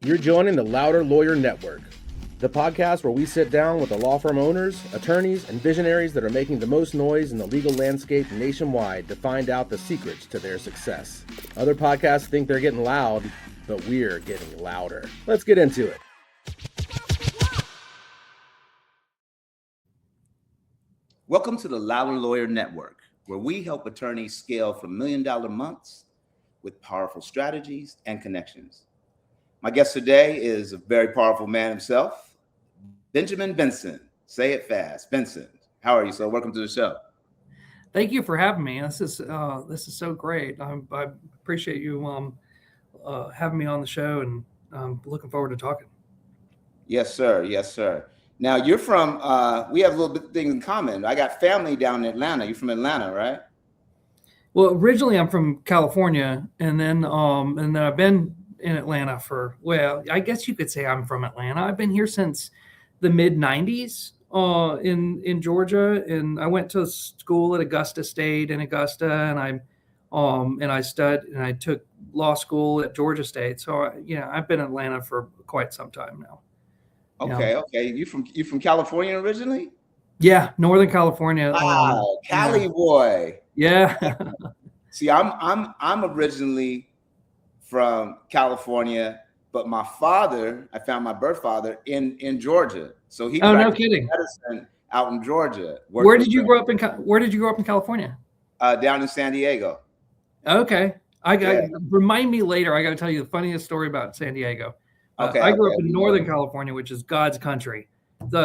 You're joining the Loudr Lawyer Network, the podcast where we sit down with the law firm owners, attorneys, and visionaries that are making the most noise in the legal landscape nationwide to find out the secrets to their success. Other podcasts think they're getting loud, but we're getting louder. Let's get into it. Welcome to the Loudr Lawyer Network, where we help attorneys scale from million-dollar months with powerful strategies and connections. My guest today is a very powerful man himself, Benjamin Bengston. Say it fast, Bengston. How are you, sir? Welcome to the show. Thank you for having me. This is so great. I appreciate you having me on the show, and I'm looking forward to talking. Yes, sir. Yes, sir. Now you're from. We have a little bit of things in common. I got family down in Atlanta. You're from Atlanta, right? Well, originally I'm from California, and then I've been in Atlanta for, well, I guess you could say I'm from Atlanta. I've been here since the mid '90s in Georgia, and I went to school at Augusta State in Augusta, and I studied and I took law school at Georgia State. So I've been in Atlanta for quite some time now. Okay, Yeah. okay. You from California originally? Yeah, Northern California. Wow, Cali boy. Yeah. See, I'm originally from California, but my father, I found my birth father in Georgia. So he no kidding. medicine out in Georgia. Where did you grow up in California? Down in San Diego. Okay. Remind me later. I got to tell you the funniest story about San Diego. Okay. I grew up in Northern California, which is God's country.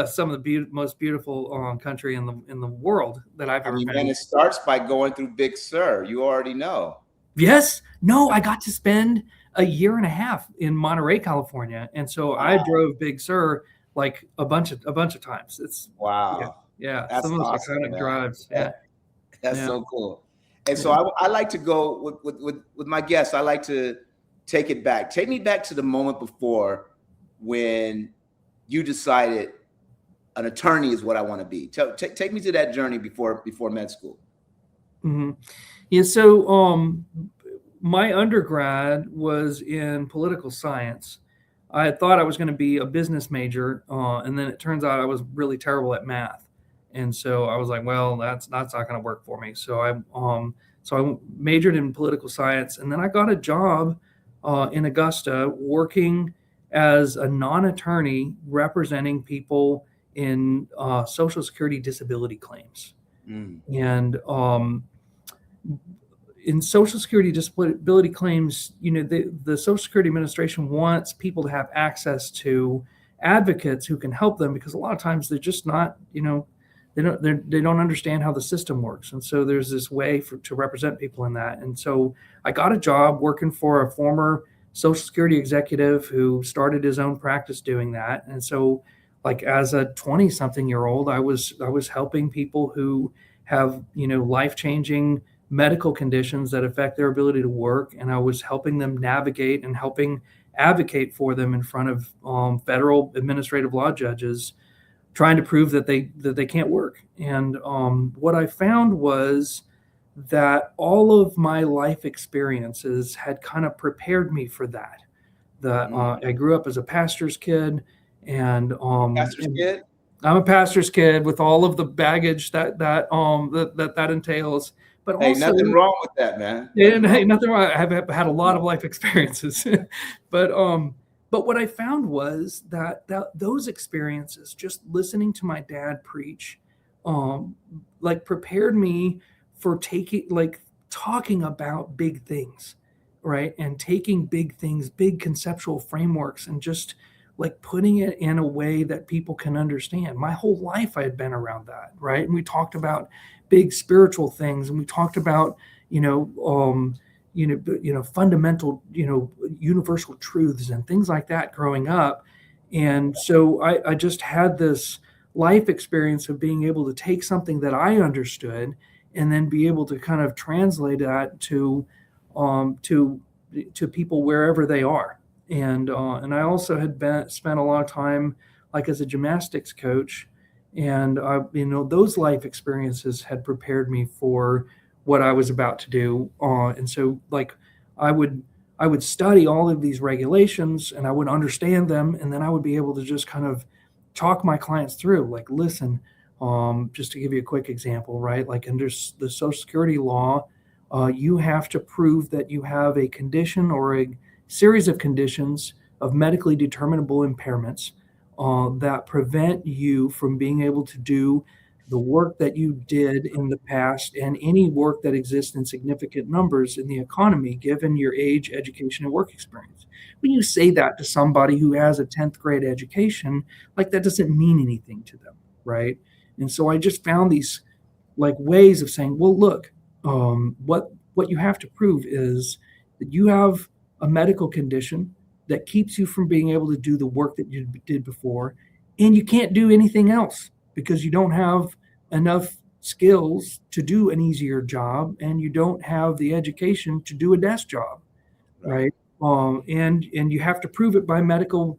Some of the most beautiful country in the world that I've ever been. And it starts by going through Big Sur. You already know. Yes. No, I got to spend a year and a half in Monterey, California, and so I drove Big Sur like a bunch of times. It's wow. Yeah. That's Some of those awesome, iconic drives. Yeah. That's so cool. And so I like to go with my guests. I like to take it back. Take me back to the moment before when you decided an attorney is what I want to be. Take me to that journey before med school. Mm-hmm. Yeah. So my undergrad was in political science. I thought I was going to be a business major, and then it turns out I was really terrible at math. And so I was like, well, that's not going to work for me. So I majored in political science, and then I got a job in Augusta working as a non-attorney representing people in Social Security disability claims. And in Social Security disability claims, the Social Security Administration wants people to have access to advocates who can help them, because a lot of times they're just not, they don't understand how the system works. And so there's this way to represent people in that. And so I got a job working for a former Social Security executive who started his own practice doing that. And so, like, as a 20-something-year-old, I was helping people who have, life-changing medical conditions that affect their ability to work. And I was helping them navigate and helping advocate for them in front of federal administrative law judges, trying to prove that they can't work. And what I found was that all of my life experiences had kind of prepared me for that. I grew up as a pastor's kid, and Pastor's kid? I'm a pastor's kid with all of the baggage that entails. But hey, also, nothing wrong with that, man. Hey, nothing wrong. I've had a lot of life experiences, but what I found was that those experiences, just listening to my dad preach, prepared me for talking about big things, right? And taking big things, big conceptual frameworks, and just putting it in a way that people can understand. My whole life I had been around that, right? And we talked about big spiritual things, and we talked about, fundamental, universal truths and things like that growing up. And so I just had this life experience of being able to take something that I understood and then be able to kind of translate that to people wherever they are. And I also had spent a lot of time as a gymnastics coach, and those life experiences had prepared me for what I was about to do. And so I would I would study all of these regulations and I would understand them, and then I would be able to just kind of talk my clients through, like, listen, just to give you a quick example, right? Like under the Social Security law, you have to prove that you have a condition or a series of conditions of medically determinable impairments that prevent you from being able to do the work that you did in the past and any work that exists in significant numbers in the economy, given your age, education, and work experience. When you say that to somebody who has a 10th grade education, like that doesn't mean anything to them, right? And so I just found these like ways of saying, well, look, what you have to prove is that you have a medical condition that keeps you from being able to do the work that you did before, and you can't do anything else because you don't have enough skills to do an easier job, and you don't have the education to do a desk job, right? And you have to prove it by medical,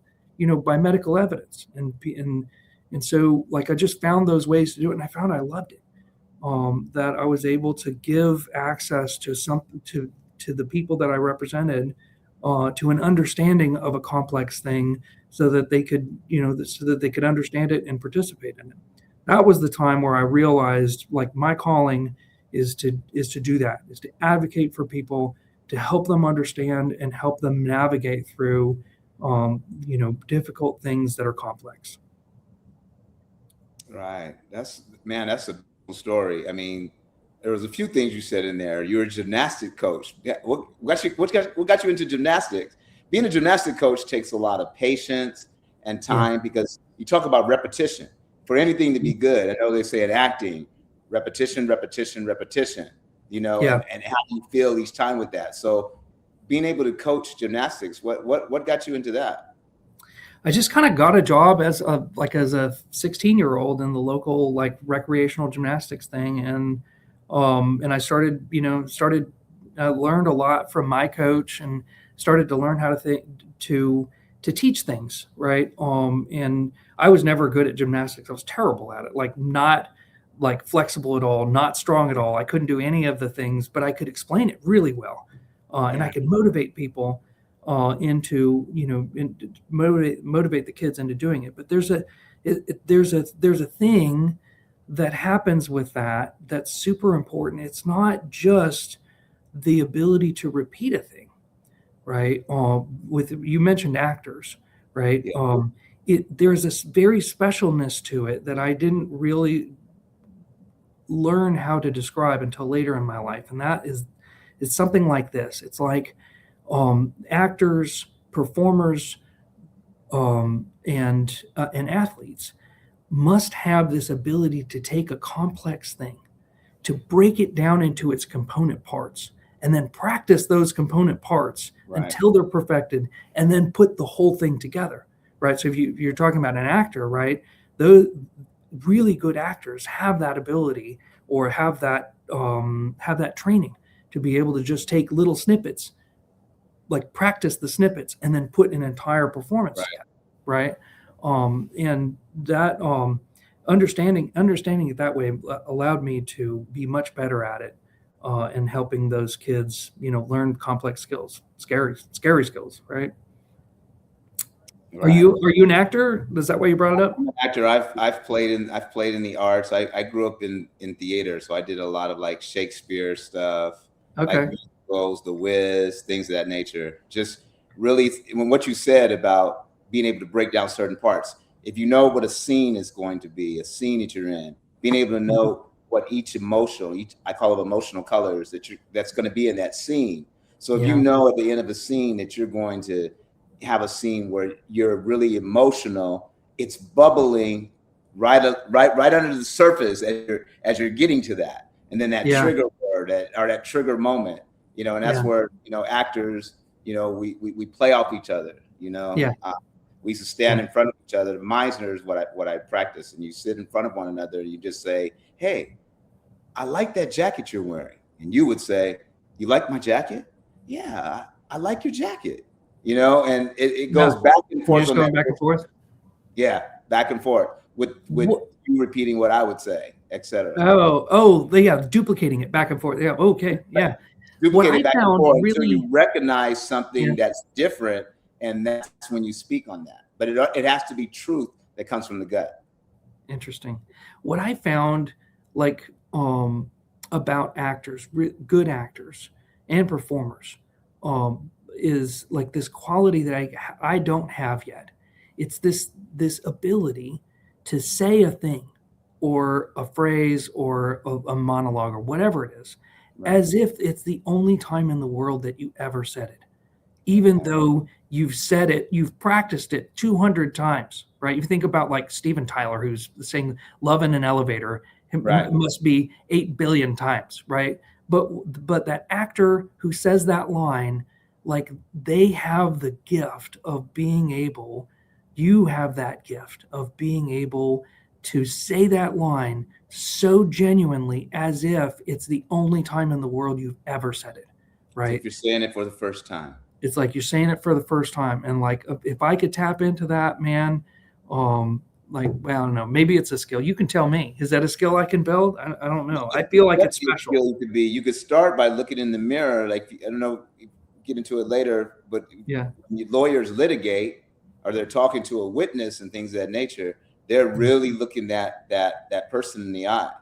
by medical evidence, and so like I just found those ways to do it, and I found I loved it. That I was able to give access to something to the people that I represented, to an understanding of a complex thing, so that they could, so that they could understand it and participate in it. That was the time where I realized, like, my calling is to do that, is to advocate for people, to help them understand and help them navigate through, difficult things that are complex. Right. That's a cool story. I mean, there was a few things you said in there. You're a gymnastic coach. Yeah. What got you into gymnastics? Being a gymnastic coach takes a lot of patience and time, because you talk about repetition. For anything to be good, I know they say in acting, repetition, repetition, repetition, and how do you feel each time with that? So being able to coach gymnastics, what got you into that? I just kind of got a job as a 16-year-old in the local like recreational gymnastics thing, and I started learned a lot from my coach, and started to learn how to teach things, right? And I was never good at gymnastics. I was terrible at it, like not like flexible at all, not strong at all. I couldn't do any of the things, but I could explain it really well, and I could motivate people into motivate the kids into doing it. But there's a thing that happens with that that's super important. It's not just the ability to repeat a thing, right? You mentioned actors, right? There's this very specialness to it that I didn't really learn how to describe until later in my life, and that is it's something like this. It's like actors, performers, and athletes must have this ability to take a complex thing, to break it down into its component parts, and then practice those component parts until they're perfected, and then put the whole thing together, right? So if you're talking about an actor, right, those really good actors have that ability, or have that training to be able to just take little snippets, like practice the snippets, and then put an entire performance together, right? And that understanding it that way allowed me to be much better at it, and helping those kids, learn complex skills, scary skills, right? Are you an actor? Is that why you brought it up? I'm an actor. I've played in the arts. I grew up in theater, so I did a lot of like Shakespeare stuff, like musicals, The Wiz, things of that nature. Just really, when what you said about being able to break down certain parts, if you know what a scene is going to be, a scene that you're in, being able to know what I call it emotional colors that's going to be in that scene. So if you know at the end of a scene that you're going to have a scene where you're really emotional, it's bubbling right under the surface as you're getting to that, and then that trigger word or that trigger moment, and that's where actors, we play off each other. We used to stand in front of each other. Meisner is what I practice, and you sit in front of one another. You just say, "Hey, I like that jacket you're wearing," and you would say, "You like my jacket?" "Yeah, I like your jacket." And it goes back and forth. Just going back and forth. Yeah, back and forth with you repeating what I would say, etc. Yeah, duplicating it back and forth. Yeah, okay, yeah. What duplicate I it back and found forth until really, you recognize yeah, something that's different, and that's when you speak on that. But it has to be truth that comes from the gut. interesting. What I found, like, about actors, good actors and performers, is like this quality that I don't have yet. It's this ability to say a thing or a phrase or a monologue or whatever it is, Right. as if it's the only time in the world that you ever said it, even though you've said it, you've practiced it 200 times, right? You think about like Steven Tyler, who's saying love in an elevator, Right. it must be 8 billion times, right? But that actor who says that line, like they have the gift of being able, you have that gift of being able to say that line so genuinely as if it's the only time in the world you've ever said it, As right? if you're saying it for the first time. It's like you're saying it for the first time. And like, if I could tap into that, man, like, well, I don't know, maybe it's a skill. You can tell me, is that a skill I can build? I don't know. I feel like it's Definitely a special. skill you could be. You could start by looking in the mirror. Like, I don't know, get into it later, but Yeah. when lawyers litigate or they're talking to a witness and things of that nature, they're really looking at that person in the eye.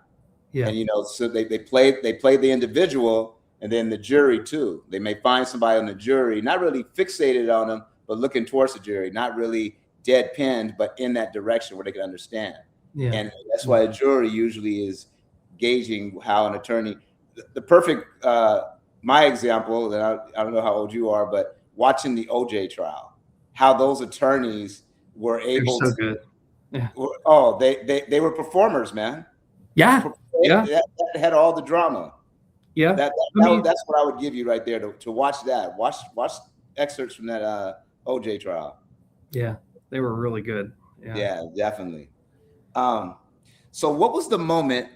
Yeah. And so they play the individual and then the jury too. They may find somebody on the jury, not really fixated on them, but looking towards the jury, not really dead pinned, but in that direction where they can understand. Yeah. And that's why a jury usually is gauging how an attorney. The perfect, my example, and I don't know how old you are, but watching the OJ trial, how those attorneys were They're able so to. good. Yeah. Oh, they were performers, man. Yeah. Yeah. That had all the drama. Yeah. That's what I would give you right there to watch that. Watch excerpts from that OJ trial. Yeah. They were really good. Yeah. Yeah, definitely. So what was the moment?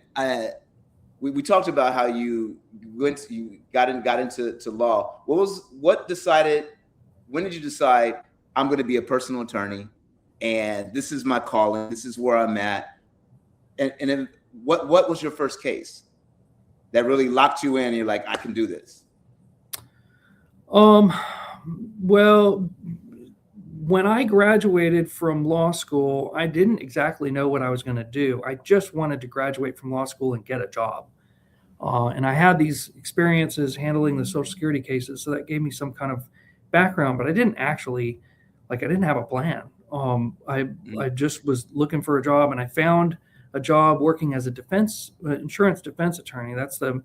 We talked about how you got into law. When did you decide I'm going to be a personal attorney, and this is my calling, this is where I'm at, and then what was your first case that really locked you in and you're like, I can do this? Well, when I graduated from law school, I didn't exactly know what I was going to do. I just wanted to graduate from law school and get a job. And I had these experiences handling the Social Security cases, so that gave me some kind of background, but I didn't actually, I didn't have a plan. I just was looking for a job, and I found a job working as a insurance defense attorney. That's the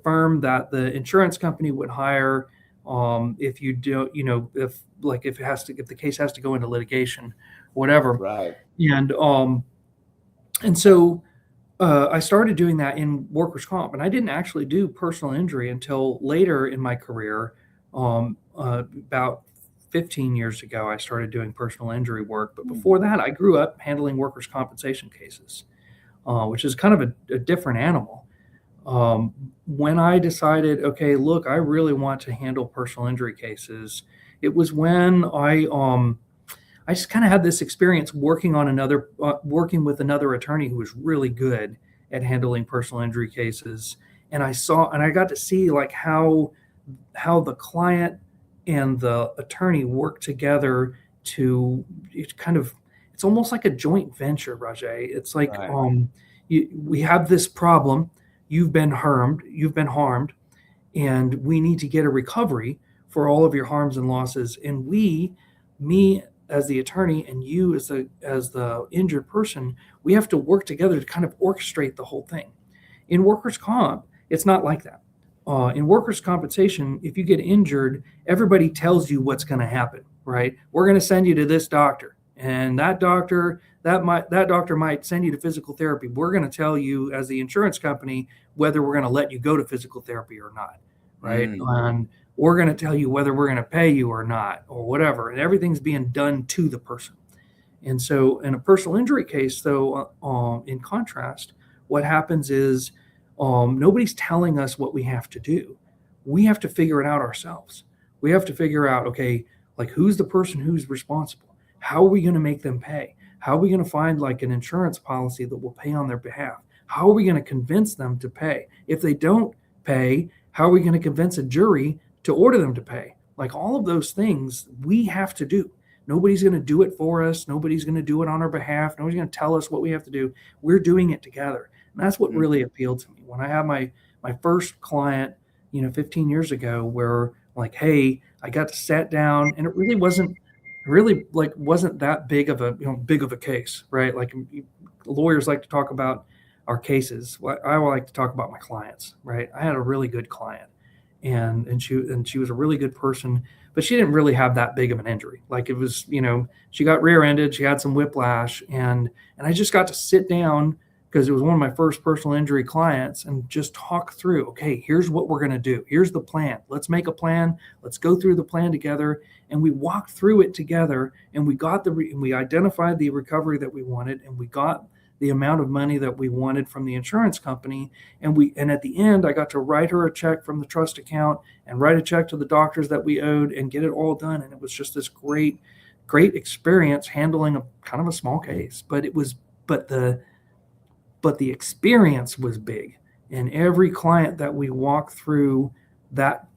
firm that the insurance company would hire if you do, if the case has to go into litigation, whatever. Right. And so I started doing that in workers' comp, and I didn't actually do personal injury until later in my career. About 15 years ago, I started doing personal injury work. But before that, I grew up handling workers' compensation cases, which is kind of a different animal. When I decided, okay, look, I really want to handle personal injury cases, it was when I just kind of had this experience working with another attorney who was really good at handling personal injury cases, and I got to see like how the client and the attorney work together to it's almost like a joint venture, Raje. It's like Right. We have this problem, you've been harmed, and we need to get a recovery for all of your harms and losses, and me as the attorney and you as the injured person, we have to work together to kind of orchestrate the whole thing. In workers' comp, it's not like that. In workers' compensation, if you get injured, everybody tells you what's going to happen, right? We're going to send you to this doctor, and that doctor might send you to physical therapy. We're going to tell you as the insurance company whether we're going to let you go to physical therapy or not, right? And we're going to tell you whether we're going to pay you or not, or whatever. And everything's being done to the person. And so in a personal injury case, though, in contrast, what happens is nobody's telling us what we have to do. We have to figure it out ourselves. We have to figure out, okay, like who's the person who's responsible? How are we going to make them pay? How are we going to find like an insurance policy that will pay on their behalf? How are we going to convince them to pay? If they don't pay, How are we going to convince a jury to order them to pay? Like all of those things we have to do. Nobody's going to do it for us. Nobody's going to do it on our behalf. Nobody's going to tell us what we have to do. We're doing it together. And that's what really appealed to me. When I had my first client, 15 years ago, where like, hey, I got to sit down, and it really wasn't that big of a case, right? Like lawyers like to talk about our cases. I like to talk about my clients, right? I had a really good client, and she was a really good person, but she didn't really have that big of an injury. Like it was, she got rear-ended, she had some whiplash, and I just got to sit down because it was one of my first personal injury clients and just talk through, okay, here's what we're going to do. Here's the plan. Let's make a plan. Let's go through the plan together. And we walked through it together, and we got we identified the recovery that we wanted, and we got the amount of money that we wanted from the insurance company. And at the end, I got to write her a check from the trust account and write a check to the doctors that we owed and get it all done. And it was just this great experience handling a kind of a small case, but the experience was big. And every client that we walk through that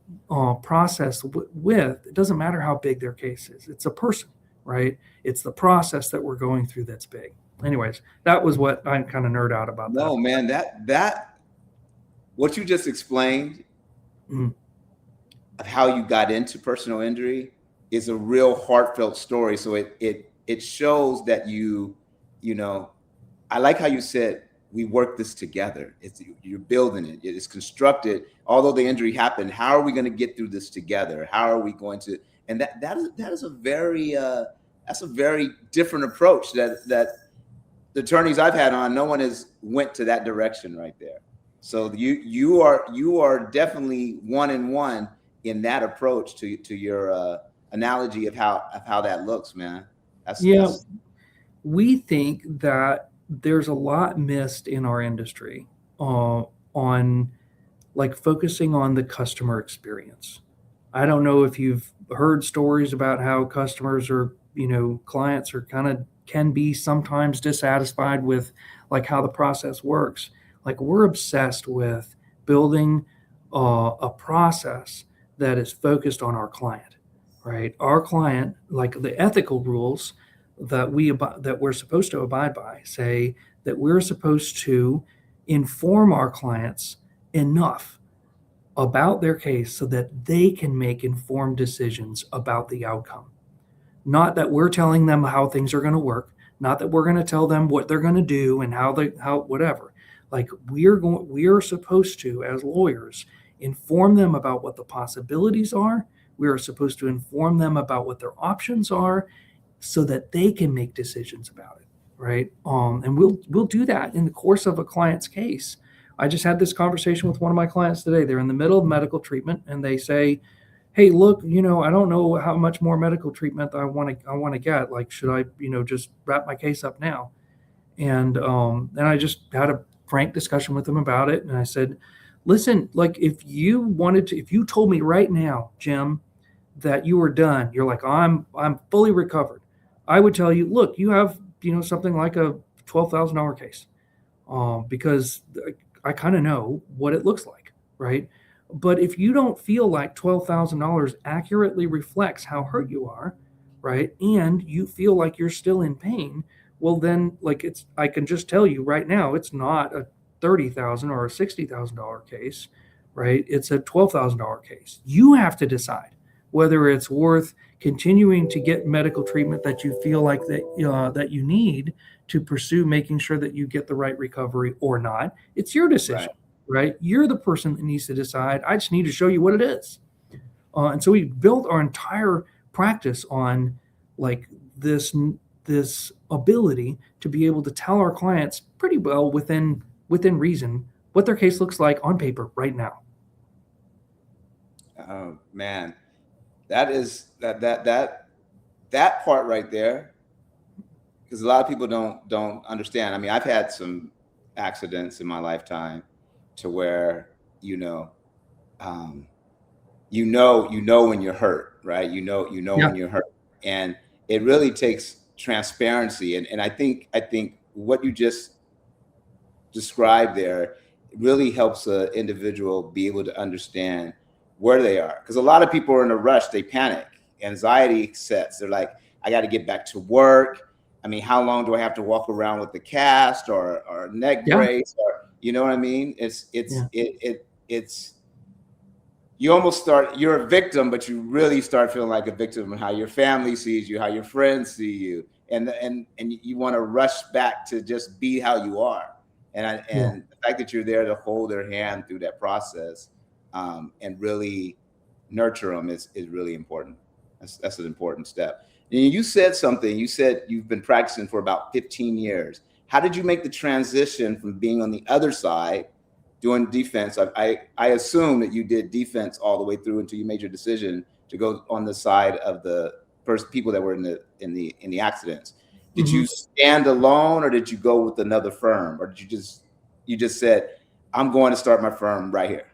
process with, it doesn't matter how big their case is. It's a person, right? It's the process that we're going through that's big. Anyways, that was what I kind of nerd out about. No, man, that what you just explained of how you got into personal injury is a real heartfelt story. So it shows that I like how you said, we work this together. You're building it. It's constructed. Although the injury happened, how are we going to get through this together? How are we going to? And that is a very different approach that the attorneys I've had on, no one has went to that direction right there. So you are definitely one in one in that approach to your analogy of how that looks, man. We think that there's a lot missed in our industry on like focusing on the customer experience. I don't know if you've heard stories about how customers or clients are can be sometimes dissatisfied with like how the process works. Like we're obsessed with building a process that is focused on our client, right? Our client, like the ethical rules that we're supposed to abide by say that we're supposed to inform our clients enough about their case so that they can make informed decisions about the outcome. Not that we're telling them how things are going to work, not that we're going to tell them what they're going to do and how whatever. Like we are supposed to, as lawyers, inform them about what the possibilities are. We are supposed to inform them about what their options are so that they can make decisions about it, right? And we'll do that in the course of a client's case. I just had this conversation with one of my clients today. They're in the middle of medical treatment, and they say, "Hey, look, I don't know how much more medical treatment I want to get. Like, should I, just wrap my case up now?" And I just had a frank discussion with them about it, and I said, "Listen, like, if you told me right now, Jim, that you were done, you're like, I'm fully recovered, I would tell you, look, you have, something like a $12,000 case, because I kind of know what it looks like, right? But if you don't feel like $12,000 accurately reflects how hurt you are, right, and you feel like you're still in pain, well, then, like, I can just tell you right now, it's not a $30,000 or a $60,000 case, right? It's a $12,000 case. You have to decide whether it's worth continuing to get medical treatment that you feel like that you need to pursue making sure that you get the right recovery or not. It's your decision, right? You're the person that needs to decide. I just need to show you what it is. And so we built our entire practice on like this ability to be able to tell our clients pretty well within reason what their case looks like on paper right now. Oh man, that is that part right there, because a lot of people don't understand. I mean, I've had some accidents in my lifetime to where when you're hurt, right? When you're hurt, and it really takes transparency. And I think what you just described there really helps an individual be able to understand where they are. Because a lot of people are in a rush, they panic, anxiety sets. They're like, I got to get back to work. I mean, how long do I have to walk around with the cast or neck Yeah. brace? Or, you know what I mean? It's you're a victim, but you really start feeling like a victim of how your family sees you, how your friends see you. And you want to rush back to just be how you are. And the fact that you're there to hold their hand through that process, and really nurture them is really important. That's an important step. And you said something. You said you've been practicing for about 15 years. How did you make the transition from being on the other side, doing defense? I assume that you did defense all the way through until you made your decision to go on the side of the first people that were in the accidents. Did you stand alone, or did you go with another firm, or did you just said, I'm going to start my firm right here?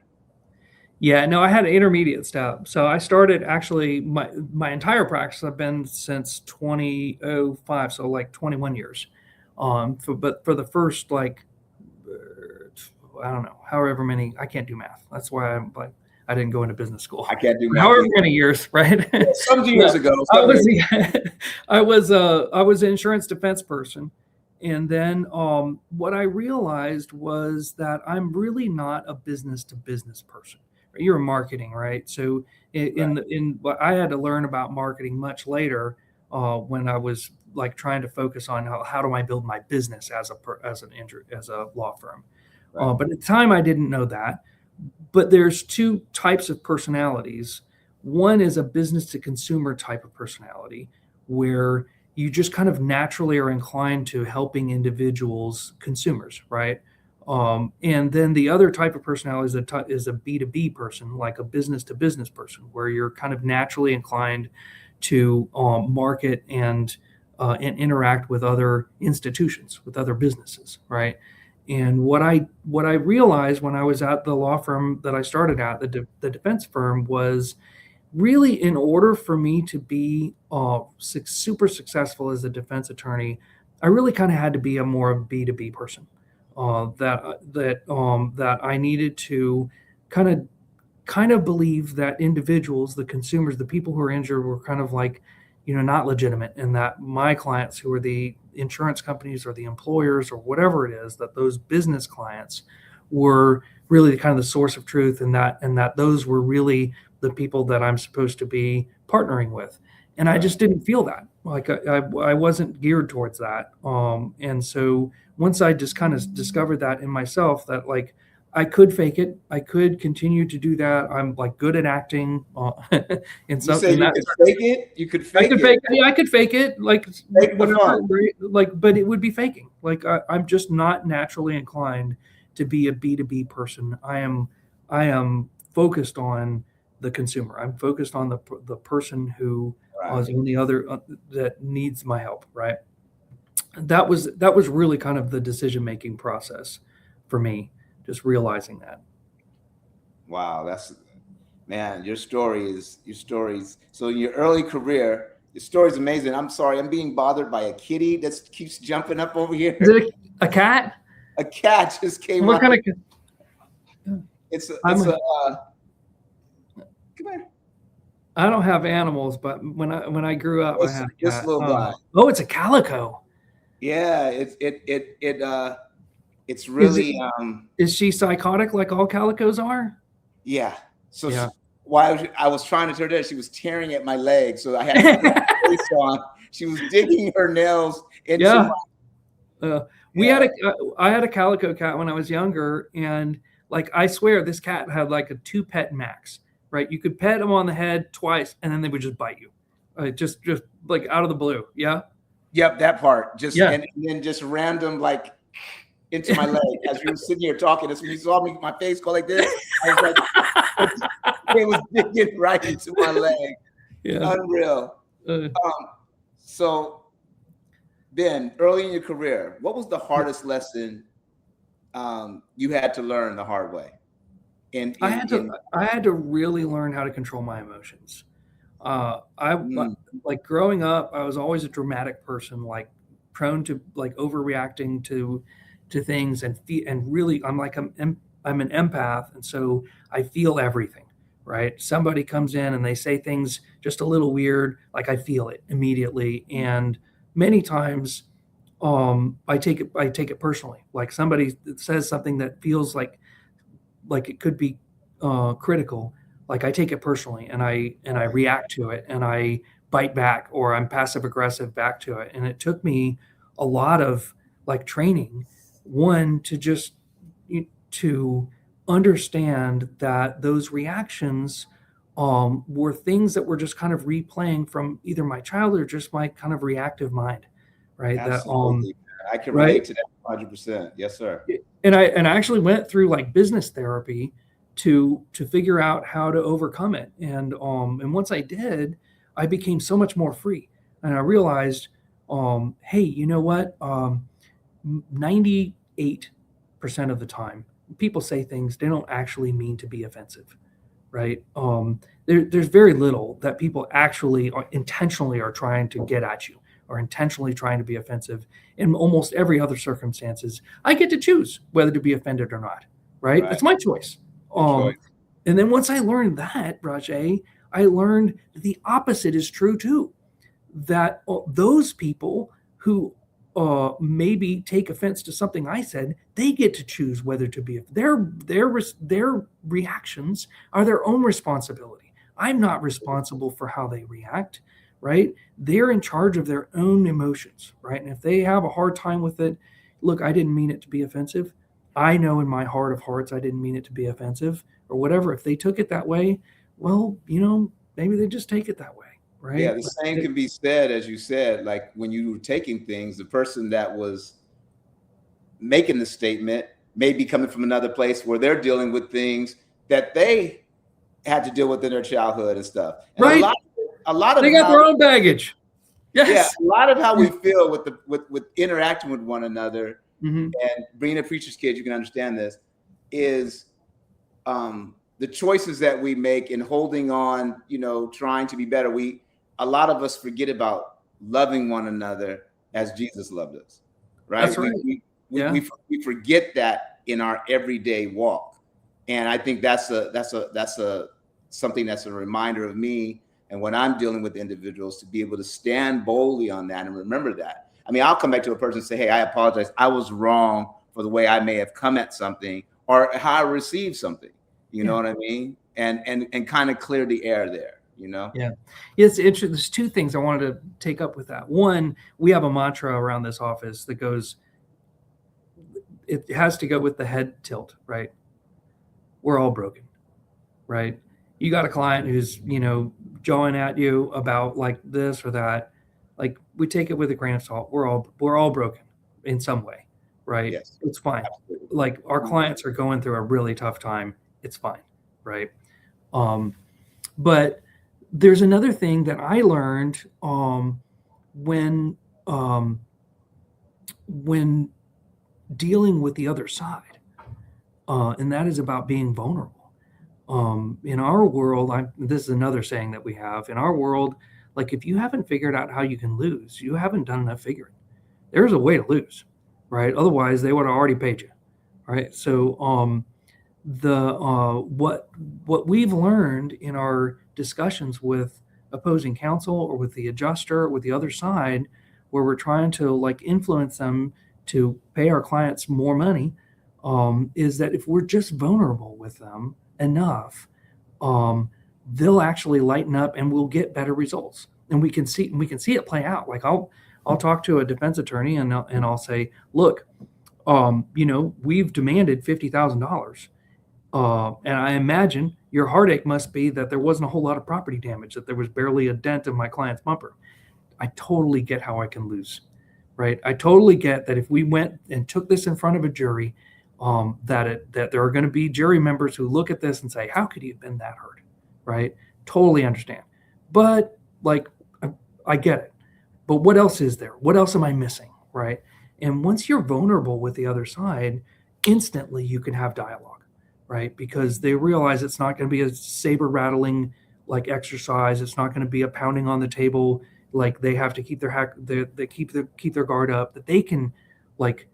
Yeah, no, I had an intermediate step. So I started actually my entire practice I've been since 2005, so like 21 years. But for the first like I don't know, however many, I can't do math. That's why I'm like I didn't go into business school. I can't do math. However many years, right? Some years ago. I was an insurance defense person. And then what I realized was that I'm really not a business to business person. You're in marketing, right? So I had to learn about marketing much later when I was like trying to focus on how do I build my business as a law firm. Right. But at the time I didn't know that. But there's two types of personalities. One is a business to consumer type of personality where you just kind of naturally are inclined to helping individuals, consumers, right? And then the other type of personality is a B2B person, like a business to business person, where you're kind of naturally inclined to market and interact with other institutions, with other businesses, right? And what I realized when I was at the law firm that I started at, the defense firm, was really in order for me to be super successful as a defense attorney, I really kind of had to be a more B2B person. That I needed to kind of believe that individuals, the consumers, the people who are injured, were kind of like, not legitimate, and that my clients, who are the insurance companies or the employers or whatever it is, that those business clients were really kind of the source of truth, and that those were really the people that I'm supposed to be partnering with. And I just didn't feel that. Like I wasn't geared towards that. And so once I just kind of discovered that in myself, that like I could fake it, I could continue to do that. I'm like good at acting. In something you could fake it. You could fake it. Yeah, I could fake it. Like whatever, like, but it would be faking. Like I'm just not naturally inclined to be a B2B person. I am focused on the consumer. I'm focused on the person who is on the other that needs my help. Right. That was really kind of the decision-making process for me, just realizing that. Wow. Man, your stories. So in your early career, your story's amazing. I'm sorry, I'm being bothered by a kitty that keeps jumping up over here. Is it a cat? A cat just came What up. kind of? Come here. I don't have animals, but when I grew up, I had a cat. This little guy. Oh, it's a calico. Yeah, it's really. Is she psychotic like all calicos are? Yeah. So yeah. While I was trying to turn her, she was tearing at my leg, so I had to put my face on. She was digging her nails into my. I had a calico cat when I was younger, and like I swear, this cat had like a 2 pet max. Right, you could pet them on the head twice, and then they would just bite you, just like out of the blue. Yeah. Yep, that part. And then just random like into my leg as you were sitting here talking. As when you saw me, my face go like this. I was like, it was digging right into my leg. Yeah. Unreal. So, Ben, early in your career, what was the hardest lesson you had to learn the hard way? I had to really learn how to control my emotions. Like growing up, I was always a dramatic person, like prone to like overreacting to things and really I'm I'm an empath, and so I feel everything, right? Somebody comes in and they say things just a little weird, like I feel it immediately. And many times I take it personally. Like somebody says something that feels like it could be critical, like I take it personally and I react to it and I bite back, or I'm passive aggressive back to it. And it took me a lot of like training, one to just to understand that those reactions were things that were just kind of replaying from either my childhood or just my kind of reactive mind, right? Absolutely. I can right? relate to that 100%. Yes, sir. And I actually went through like business therapy to figure out how to overcome it. And once I did, I became so much more free. And I realized, hey, you know what? 98% of the time, people say things they don't actually mean to be offensive, right? There's very little that people actually intentionally are trying to get at you or intentionally trying to be offensive. In almost every other circumstances, I get to choose whether to be offended or not, right? That's my choice. Choice. And then once I learned that, Raje, I learned that the opposite is true too. That those people who maybe take offense to something I said, they get to choose whether to be. Their reactions are their own responsibility. I'm not responsible for how they react, right? They're in charge of their own emotions, right? And if they have a hard time with it, look, I didn't mean it to be offensive. I know in my heart of hearts I didn't mean it to be offensive or whatever. If they took it that way, well, maybe they just take it that way. Right? Yeah, the same can be said, as you said, like when you were taking things, the person that was making the statement may be coming from another place where they're dealing with things that they had to deal with in their childhood and stuff. And right. A lot of they got their own baggage. Yes. Yeah, a lot of how we feel with interacting with one another, and being a preacher's kid, you can understand this, is the choices that we make in holding on, trying to be better. A lot of us forget about loving one another as Jesus loved us, right? That's right. We forget that in our everyday walk, and I think that's something that's a reminder of me, and when I'm dealing with individuals, to be able to stand boldly on that and remember that. I mean, I'll come back to a person and say, "Hey, I apologize. I was wrong for the way I may have come at something or how I received something." You know what I mean? And kind of clear the air there. Yeah. It's interesting. There's two things I wanted to take up with that. One, we have a mantra around this office that goes, it has to go with the head tilt, right? We're all broken, right? You got a client who's, jawing at you about like this or that. Like we take it with a grain of salt. We're all broken in some way, right? Yes. It's fine. Absolutely. Like our clients are going through a really tough time. It's fine, right? But there's another thing that I learned when dealing with the other side, and that is about being vulnerable. In our world, this is another saying that we have. In our world, like if you haven't figured out how you can lose, you haven't done enough figuring. There's a way to lose, right? Otherwise, they would have already paid you, right? So what we've learned in our discussions with opposing counsel or with the adjuster or with the other side, where we're trying to like influence them to pay our clients more money, is that if we're just vulnerable with them enough, they'll actually lighten up and we'll get better results. And we can see it play out. Like I'll talk to a defense attorney and I'll say, look, we've demanded $50,000. And I imagine your heartache must be that there wasn't a whole lot of property damage, that there was barely a dent in my client's bumper. I totally get how I can lose, right? I totally get that if we went and took this in front of a jury, that there are going to be jury members who look at this and say, how could he have been that hurt, right? Totally understand. But like, I get it. But what else is there? What else am I missing, right? And once you're vulnerable with the other side, instantly you can have dialogue, right? Because they realize it's not going to be a saber rattling like exercise. It's not going to be a pounding on the table. Like they have to keep their guard up, that they can like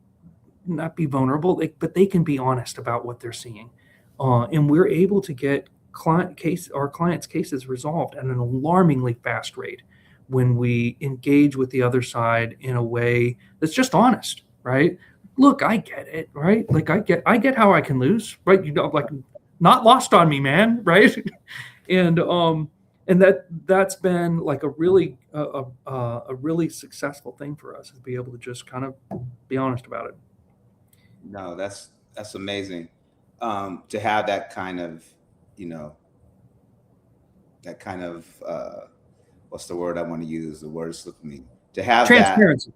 not be vulnerable, but they can be honest about what they're seeing, and we're able to get our clients' cases resolved at an alarmingly fast rate when we engage with the other side in a way that's just honest, right? Look, I get it, right? Like I get how I can lose, right? Like not lost on me, man, right? and that's been like a really successful thing for us, is be able to just kind of be honest about it. No, that's amazing. To have that kind of, what's the word I want to use? The word slipped me. To have Transparency.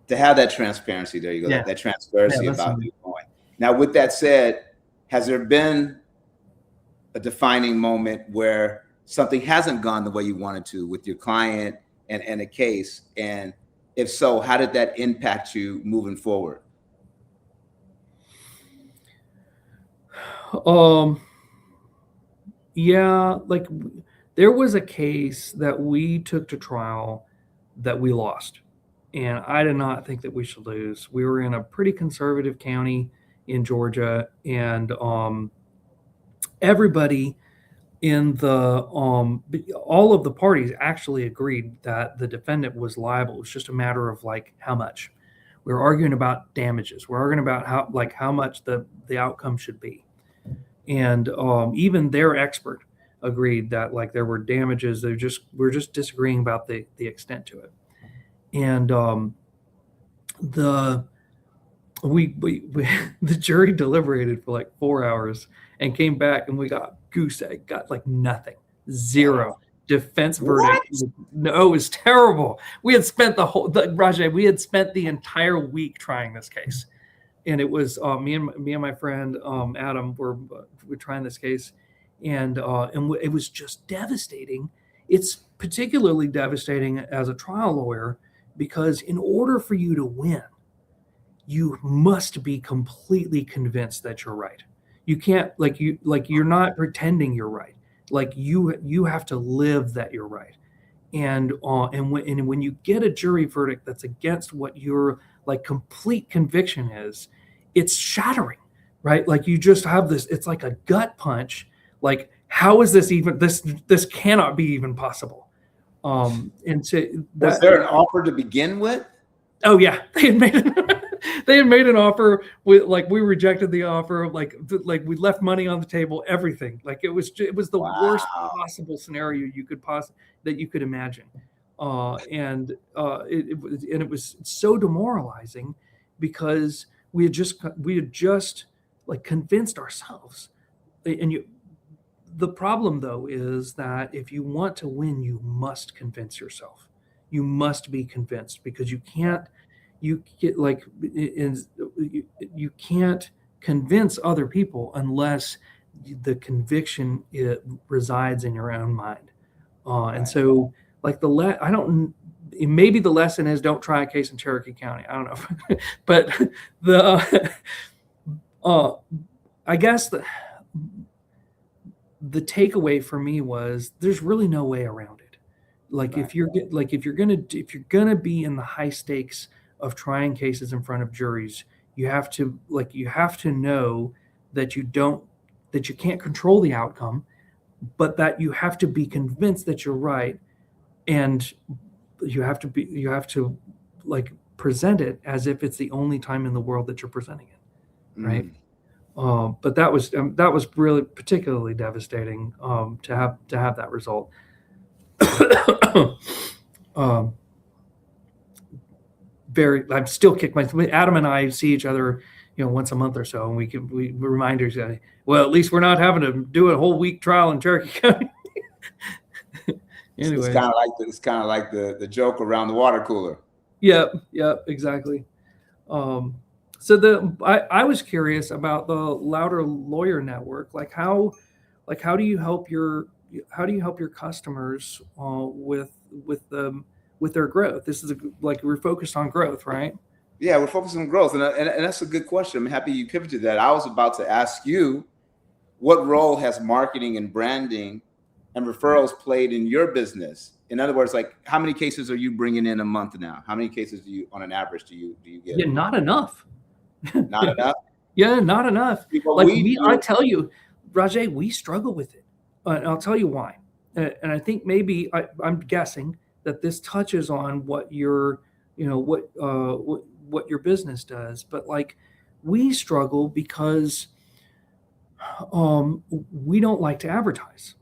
that transparency. There you go. Yeah. That transparency Yeah, about you going. Now, with that said, has there been a defining moment where something hasn't gone the way you wanted to with your client and a case? And if so, how did that impact you moving forward? Yeah, like there was a case that we took to trial that we lost, and I did not think that we should lose. We were in a pretty conservative county in Georgia, and everybody in the all of the parties actually agreed that the defendant was liable. It was just a matter of like how much. We were arguing about damages. We're arguing about how much the outcome should be. And even their expert agreed that like there were damages. We're just disagreeing about the extent to it. And the jury deliberated for like 4 hours and came back, and we got goose egg, got like nothing, zero. Defense verdict. No, it was terrible. We had spent Raje, we had spent the entire week trying this case. And it was me and my friend Adam were trying this case, and it was just devastating. It's particularly devastating as a trial lawyer because in order for you to win, you must be completely convinced that you're right. You can't you're not pretending you're right. Like you have to live that you're right. And when you get a jury verdict that's against what your like complete conviction is, it's shattering, right? Like you just have this, it's like a gut punch. Like, how is this even, this cannot be even possible. And so was there an offer to begin with? Oh yeah, they had made an offer with like, we rejected the offer. Like we left money on the table, everything. Like it was the worst possible scenario that you could imagine. And it was so demoralizing because we had just like convinced ourselves. And the problem though is that if you want to win, you must convince yourself. You must be convinced, because you can't convince other people unless the conviction resides in your own mind. And so like maybe the lesson is don't try a case in Cherokee County. I don't know. But I guess the takeaway for me was there's really no way around it. Like if you're gonna be in the high stakes of trying cases in front of juries, you have to know that you can't control the outcome, but that you have to be convinced that you're right, and you have to like present it as if it's the only time in the world that you're presenting it, right? But that was really particularly devastating to have that result. I'm still kicked. Adam and I see each other, once a month or so, and we remind each other, well, at least we're not having to do a whole week trial in Cherokee County. Anyway, it's kind of like the joke around the water cooler. Yeah, exactly. So I was curious about the Loudr Lawyer Network. Like how do you help your customers with their growth? This is we're focused on growth, right? Yeah, we're focused on growth, and that's a good question. I'm happy you pivoted that. I was about to ask you, what role has marketing and branding and referrals played in your business? In other words, like how many cases are you bringing in a month now? How many cases on an average do you get? Yeah, not enough. Not enough. Yeah, not enough. What Like we I do, tell you, Raje, we struggle with it. And I'll tell you why. And I think maybe I'm guessing that this touches on what your, what your business does. But like, we struggle because we don't like to advertise.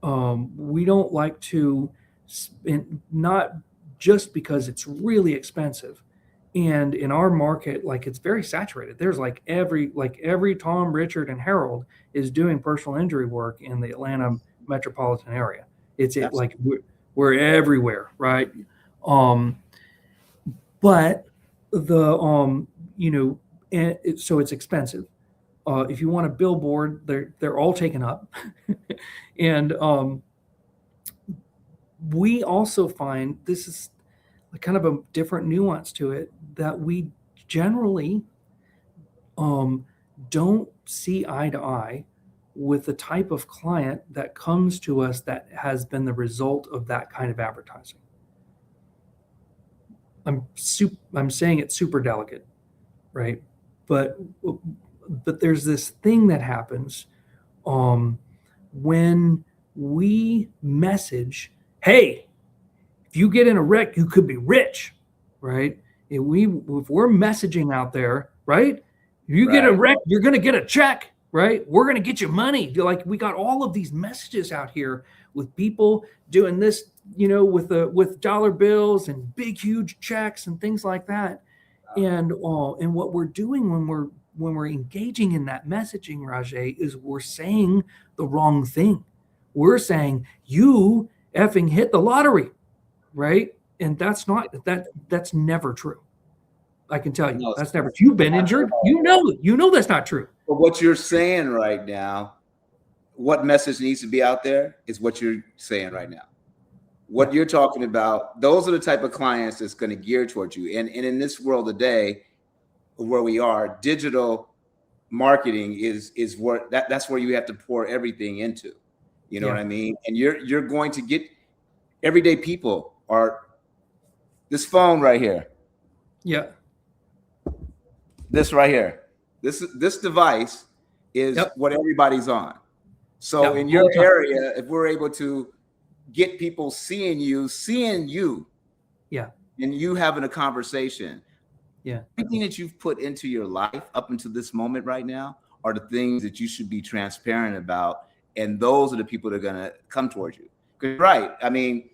We don't like to spend, not just because it's really expensive. And in our market, like it's very saturated. There's like every Tom, Richard, and Harold is doing personal injury work in the Atlanta metropolitan area. It's it like we're everywhere, right? But the and so it's expensive. If you want a billboard, they're all taken up, and we also find this is kind of a different nuance to it, that we generally don't see eye to eye with the type of client that comes to us that has been the result of that kind of advertising. I'm saying it's super delicate, right? But there's this thing that happens when we message, hey, if you get in a wreck, you could be rich, right? If we're messaging out there, right? If you get a wreck, you're going to get a check, right? We're going to get you money. Like we got all of these messages out here with people doing this, with dollar bills and big, huge checks and things like that. And what we're doing when we're engaging in that messaging, Raje, is we're saying the wrong thing. We're saying you effing hit the lottery, right? And that's never true. I can tell you that's never. If you've been injured, you know that's not true. But what you're saying right now, what message needs to be out there is what you're saying right now. What you're talking about, those are the type of clients that's going to gear towards you. And in this world today, where we are, digital marketing is where that's where you have to pour everything into. You know what I mean? And you're going to get everyday people are this phone right here. Yeah. This right here. This device is what everybody's on. So in your area, if we're able to get people seeing you, and you having a conversation, everything that you've put into your life up until this moment right now are the things that you should be transparent about, and those are the people that are going to come towards you. Because I mean,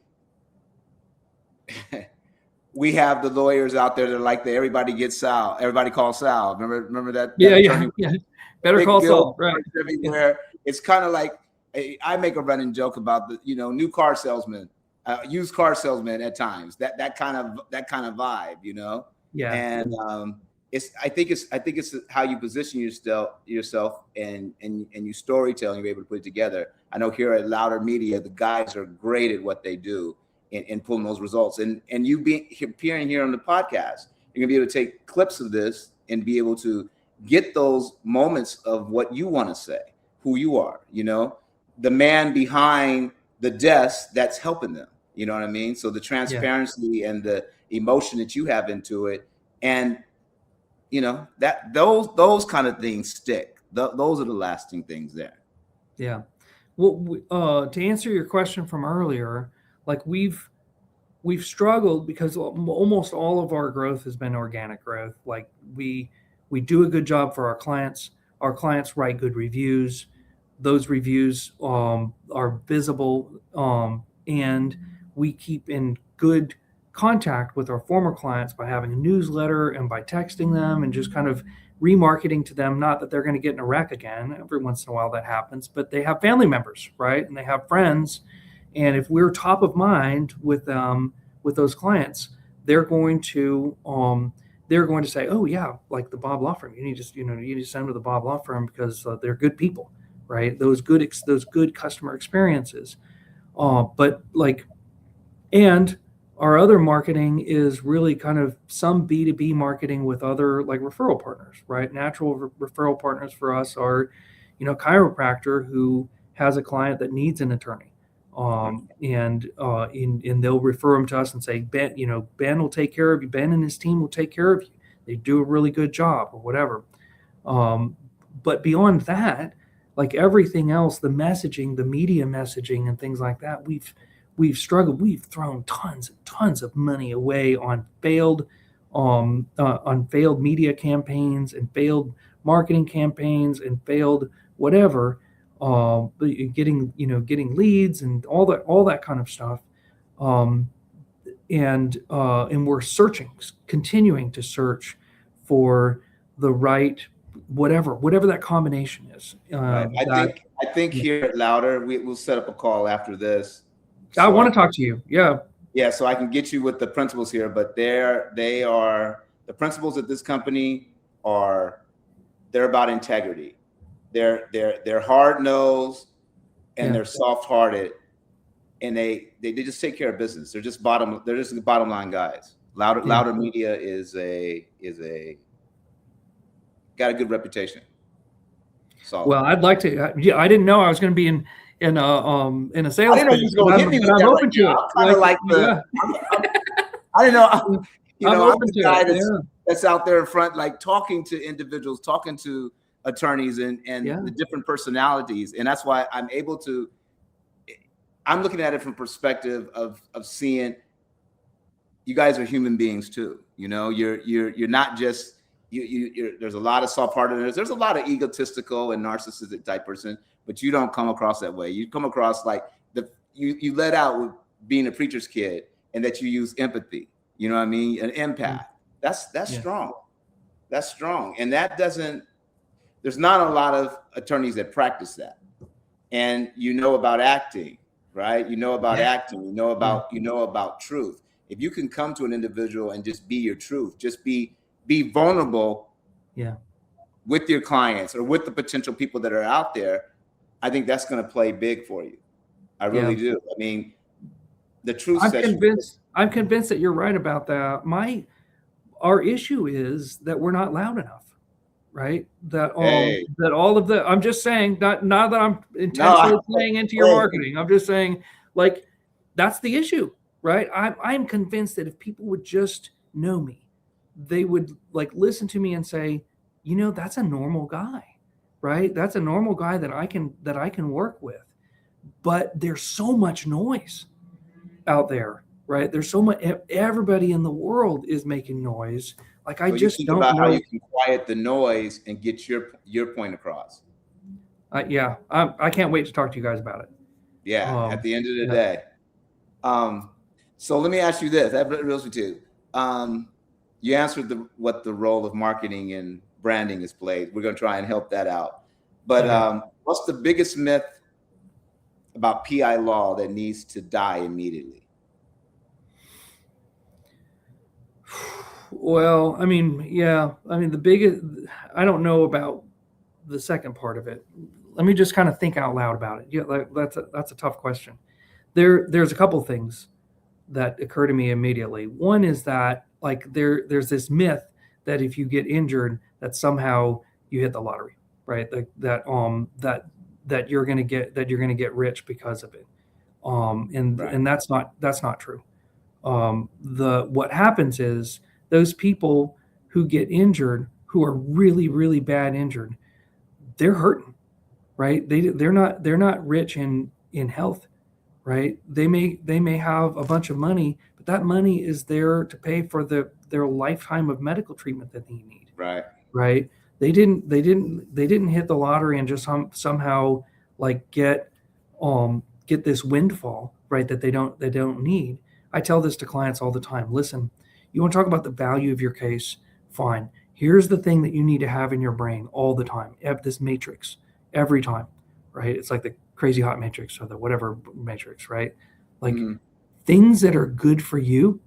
we have the lawyers out there that are like everybody gets Sal, everybody calls Sal. Remember that? Yeah. Better call Sal, right? Everywhere. It's kind of like I make a running joke about the new car salesman, used car salesman at times. That kind of vibe, Yeah. And I think it's how you position yourself and you storytelling. You're able to put it together. I know here at Loudr Media, the guys are great at what they do in pulling those results. And you appearing here on the podcast, you're gonna be able to take clips of this and be able to get those moments of what you want to say, who you are, the man behind the desk that's helping them. You know what I mean? So the transparency and the emotion that you have into it, and that those kind of things stick. Those are the lasting things there. Yeah. Well, to answer your question from earlier, like we've struggled because almost all of our growth has been organic growth. Like we do a good job for our clients. Our clients write good reviews. Those reviews are visible, and we keep in good contact with our former clients by having a newsletter and by texting them and just kind of remarketing to them. Not that they're going to get in a wreck again. Every once in a while that happens, but they have family members, right? And they have friends. And if we're top of mind with those clients, they're going to say, oh yeah, like the Bob Law Firm. You need to send them to the Bob Law Firm because they're good people, right? Those good customer experiences. And our other marketing is really kind of some B2B marketing with other like referral partners, right? Natural referral partners for us are, chiropractor who has a client that needs an attorney. And they'll refer them to us and say, Ben will take care of you. Ben and his team will take care of you. they do a really good job or whatever. But beyond that, like everything else, the messaging, the media messaging and things like that, we've struggled. We've thrown tons and tons of money away on failed media campaigns and failed marketing campaigns and failed whatever, getting leads and all that kind of stuff. And we're continuing to search for the right, whatever that combination is. Right. I think here at Loudr, we'll set up a call after this. I want to talk to you. Yeah. Yeah. So I can get you with the principles here, but the principles at this company they're about integrity. They're hard nosed and they're soft hearted, and they just take care of business. They're just bottom line guys. Loudr Media is got a good reputation. So well, I'd like to. I didn't know I was going to be in a sales. I didn't know you was going to get me with that. I'm open to it. I didn't know. I'm the guy that's out there in front, like talking to individuals, talking to attorneys and the different personalities, and that's why I'm able to. I'm looking at it from perspective of seeing you guys are human beings too. You know, you're not just. There's a lot of soft-heartedness. There's a lot of egotistical and narcissistic type person, but you don't come across that way. You come across like you let out with being a preacher's kid, and that you use empathy. You know what I mean? An empath. That's strong. That's strong. And there's not a lot of attorneys that practice that. And you know about acting, right? You know about acting. You know about truth. If you can come to an individual and just be your truth, just be vulnerable with your clients or with the potential people that are out there, I think that's going to play big for you. I really do. I mean, the truth. I'm convinced that you're right about that. Our issue is that we're not loud enough, right? That all of the, I'm just saying, not that I'm intentionally playing into your marketing. I'm just saying, like, that's the issue, right? I'm convinced that if people would just know me, they would like listen to me and say, that's a normal guy, right? That's a normal guy that I can work with. But there's so much noise out there, right? There's so much. Everybody in the world is making noise. Like I just don't know how you can quiet the noise and get your point across. I can't wait to talk to you guys about it. Yeah, at the end of the day. So let me ask you this. That reels with you. You answered what the role of marketing and branding is played. We're going to try and help that out. But what's the biggest myth about PI law that needs to die immediately? Well, the biggest, I don't know about the second part of it. Let me just kind of think out loud about it. Yeah, that's a tough question. There's a couple things that occur to me immediately. One is that like there's this myth that if you get injured, that somehow you hit the lottery, right? That you're gonna get rich because of it, and that's not true. What happens is those people who get injured, who are really really bad injured, they're hurting, right? They're not rich in health, right? They may have a bunch of money, but that money is there to pay for their lifetime of medical treatment that they need. Right. They didn't hit the lottery and just somehow like get this windfall, right? That they don't need. I tell this to clients all the time. Listen, you want to talk about the value of your case? Fine. Here's the thing that you need to have in your brain all the time. Have this matrix every time, right? It's like the crazy hot matrix or the whatever matrix, right? Like things that are good for you,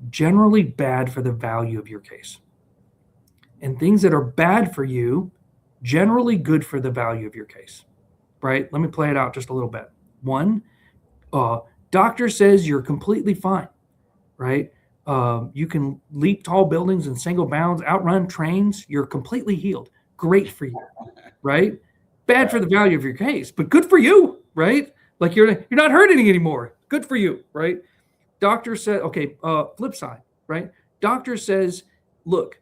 generally bad for the value of your case. And things that are bad for you, generally good for the value of your case, right? Let me play it out just a little bit. One, doctor says you're completely fine, right? You can leap tall buildings in single bounds, outrun trains. You're completely healed. Great for you, right? Bad for the value of your case, but good for you, right? Like you're not hurting anymore. Good for you, right? Doctor said, okay, flip side, right? Doctor says, look,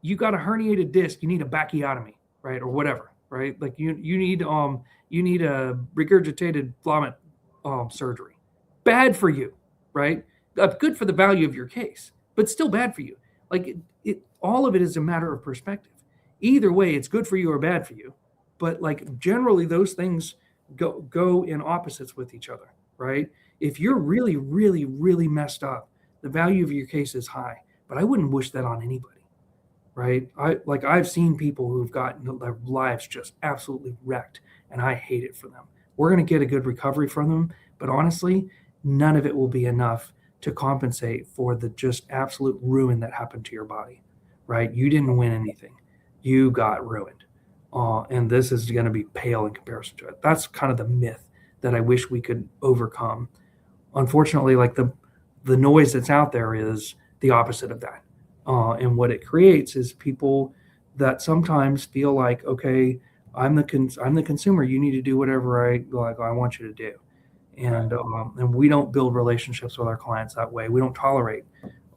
you got a herniated disc, you need a backiotomy, right, or whatever, right? Like you need a regurgitated vomit surgery. Bad for you, right? Good for the value of your case, but still bad for you. Like all of it is a matter of perspective. Either way, it's good for you or bad for you. But like generally, those things go in opposites with each other, right? If you're really, really, really messed up, the value of your case is high. But I wouldn't wish that on anybody, right? I've seen people who've gotten their lives just absolutely wrecked, and I hate it for them. We're going to get a good recovery from them, but honestly, none of it will be enough to compensate for the just absolute ruin that happened to your body, right? You didn't win anything. You got ruined. And this is going to be pale in comparison to it. That's kind of the myth that I wish we could overcome. Unfortunately, like the noise that's out there is the opposite of that. And what it creates is people that sometimes feel like, okay, I'm the consumer. You need to do whatever I want you to do. And and we don't build relationships with our clients that way. We don't tolerate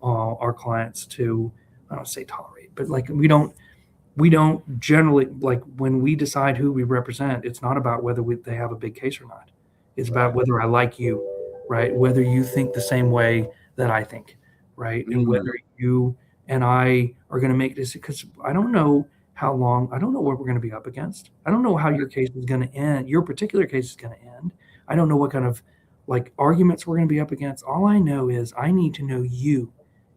our clients to, I don't say tolerate, but like we don't generally, like when we decide who we represent, it's not about whether they have a big case or not. It's about whether I like you, right? Whether you think the same way that I think, right? And whether you and I are going to make this, because I don't know how long, I don't know what we're going to be up against. I don't know how your case is going to end. Your particular case is going to end. I don't know what kind of like arguments we're going to be up against. All I know is I need to know you,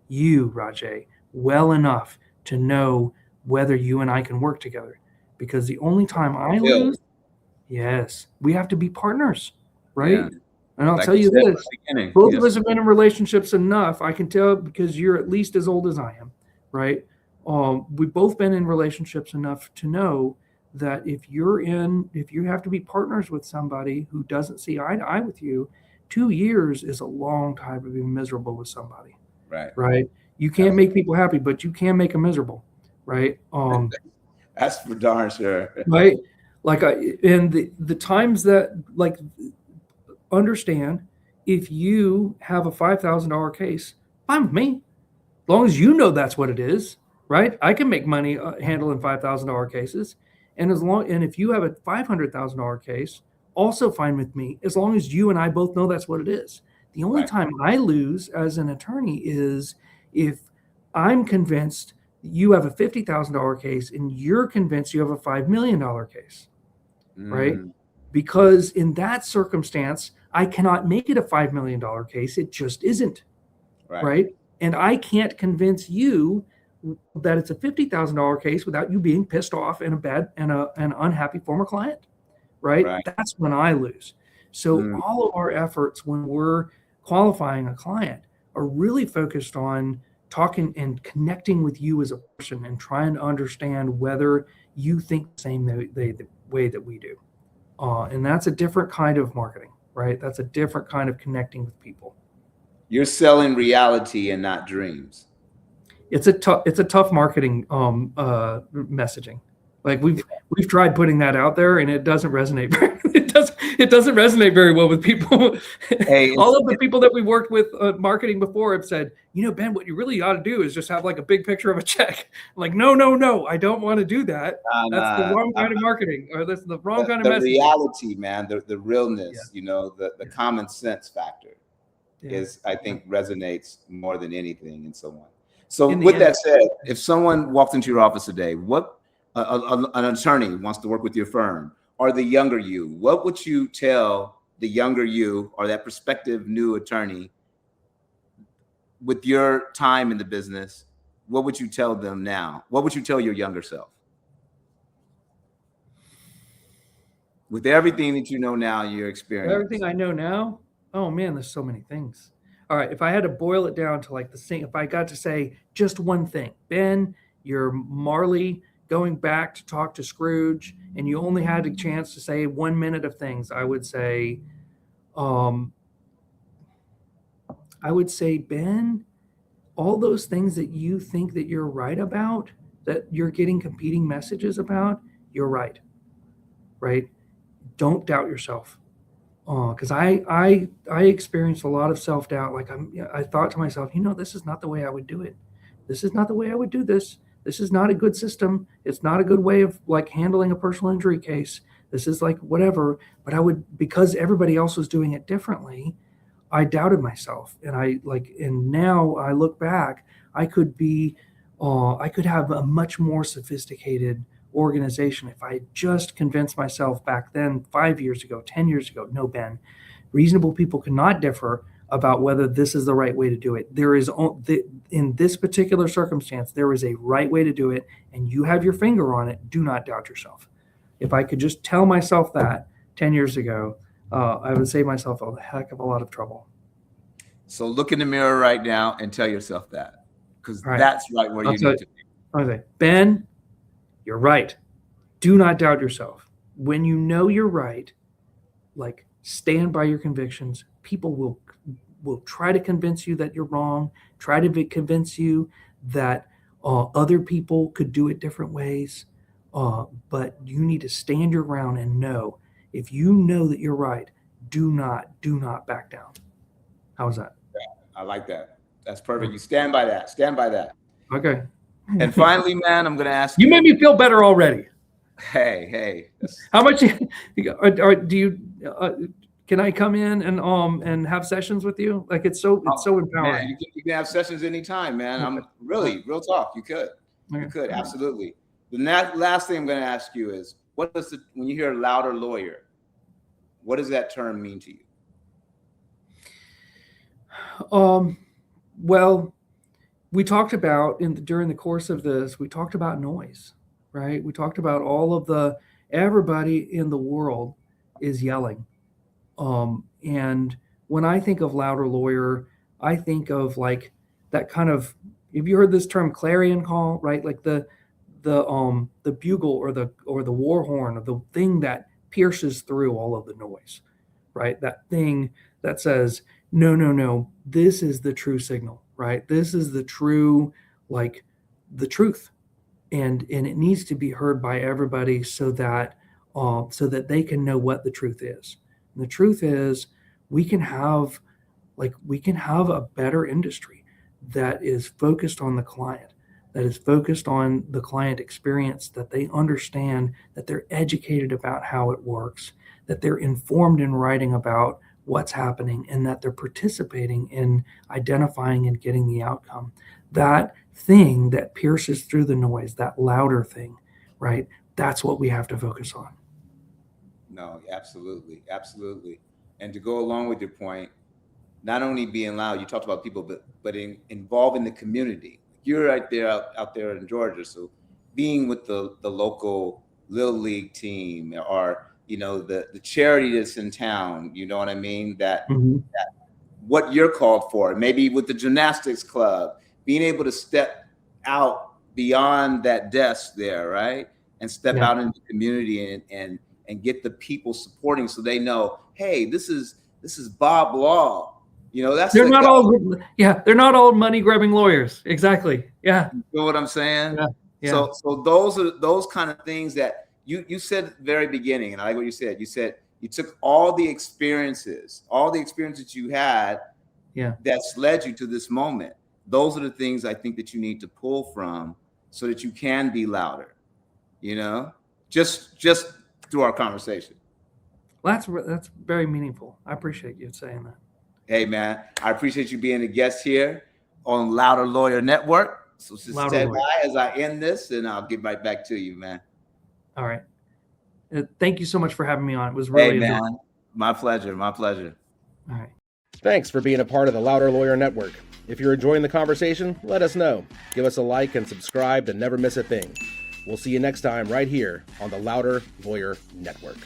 Raje, well enough to know whether you and I can work together. Because the only time I lose, yes, we have to be partners, right? Yeah. And I'll tell you this, both of us have been in relationships enough. I can tell because you're at least as old as I am, right? We've both been in relationships enough to know that if you have to be partners with somebody who doesn't see eye to eye with you, 2 years is a long time to be miserable with somebody. Right. You can't make people happy, but you can make them miserable. Right. That's for darn sure. Right. Like and the times that like understand if you have a $5,000 case, fine with me. As long as you know that's what it is, right? I can make money handling $5,000 cases. And if you have a $500,000 case, also fine with me, as long as you and I both know that's what it is. The only time I lose as an attorney is if I'm convinced you have a $50,000 case and you're convinced you have a $5 million case, right? Because in that circumstance, I cannot make it a $5 million case. It just isn't, right? And I can't convince you that it's a $50,000 case without you being pissed off and an unhappy former client, right? That's when I lose. So all of our efforts when we're qualifying a client are really focused on talking and connecting with you as a person and trying to understand whether you think the same the way that we do. And that's a different kind of marketing, right? That's a different kind of connecting with people. You're selling reality and not dreams. It's a tough marketing messaging. Like we've tried putting that out there and it doesn't resonate. It doesn't resonate very well with people. Hey, all of the people that we worked with marketing before have said, Ben, what you really ought to do is just have like a big picture of a check. Like, no, I don't want to do that. That's the wrong kind of marketing, or that's the wrong kind of messaging. The reality, man, the realness, the common sense factor is, I think, resonates more than anything and so on. So with that said, if someone walked into your office today, what an attorney wants to work with your firm, or the younger you, what would you tell the younger you or that prospective new attorney with your time in the business? What would you tell them now? What would you tell your younger self? With everything that you know now, your experience. Everything I know now? Oh man, there's so many things. All right, if I had to boil it down to like if I got to say just one thing, Ben, you're Marley going back to talk to Scrooge, and you only had a chance to say 1 minute of things, I would say, Ben, all those things that you think that you're right about, that you're getting competing messages about, you're right? Don't doubt yourself. Because I experienced a lot of self-doubt. Like I thought to myself, this is not the way I would do it. This is not the way I would do this. this is not a good system. It's not a good way of like handling a personal injury case. This is like whatever. But because everybody else was doing it differently, I doubted myself. And now I look back, I could have a much more sophisticated organization if I had just convinced myself back then, 5 years ago, 10 years ago, no, Ben, reasonable people cannot differ about whether this is the right way to do it. There is, in this particular circumstance, there is a right way to do it, and you have your finger on it. Do not doubt yourself. If I could just tell myself that 10 years ago, I would save myself a heck of a lot of trouble. So look in the mirror right now and tell yourself that, because that's right where you need to be. Okay, Ben, you're right. Do not doubt yourself. When you know you're right, like stand by your convictions. People will try to convince you that you're wrong, try to convince you that other people could do it different ways. But you need to stand your ground and know, if you know that you're right, do not back down. How was that? I like that. That's perfect. You stand by that. Stand by that. Okay. And finally, man, I'm going to ask you. You made me feel better already. Hey. How much do you? Can I come in and have sessions with you? Like it's so empowering. Man, you can have sessions anytime, man. I'm really real talk. You could. You could absolutely. The last thing I'm going to ask you is, when you hear Loudr Lawyer, what does that term mean to you? Well, we talked about during the course of this, we talked about noise, right? We talked about everybody in the world is yelling. And when I think of Loudr Lawyer, I think of like that kind of, have you heard this term clarion call, right? Like the bugle or the war horn, or the thing that pierces through all of the noise, right? That thing that says, no, this is the true signal, right? This is the true, like the truth. And it needs to be heard by everybody so that they can know what the truth is. And the truth is we can have a better industry that is focused on the client, that is focused on the client experience, that they understand, that they're educated about how it works, that they're informed in writing about what's happening, and that they're participating in identifying and getting the outcome. That thing that pierces through the noise, that louder thing, right? That's what we have to focus on. No, absolutely. And to go along with your point, not only being loud, you talked about people, but involving the community. You're right there out there in Georgia, so being with the local Little League team, or the charity that's in town, you know what I mean? That what you're called for, maybe with the gymnastics club, being able to step out beyond that desk there, right? And step out into the community and get the people supporting, so they know, hey, this is Bob Law. They're not all money grabbing lawyers. Exactly. Yeah. You know what I'm saying? Yeah. So those are those kind of things that you said at the very beginning, and I like what you said. You said you took all the experiences you had, that's led you to this moment. Those are the things I think that you need to pull from so that you can be louder, just through our conversation. That's very meaningful. I appreciate you saying that. Hey, man, I appreciate you being a guest here on Loudr Lawyer Network. So just stand by as I end this, and I'll get right back to you, man. All right. Thank you so much for having me on. It was really man. My pleasure. All right. Thanks for being a part of the Loudr Lawyer Network. If you're enjoying the conversation, let us know. Give us a like and subscribe to never miss a thing. We'll see you next time right here on the Loudr Lawyer Network.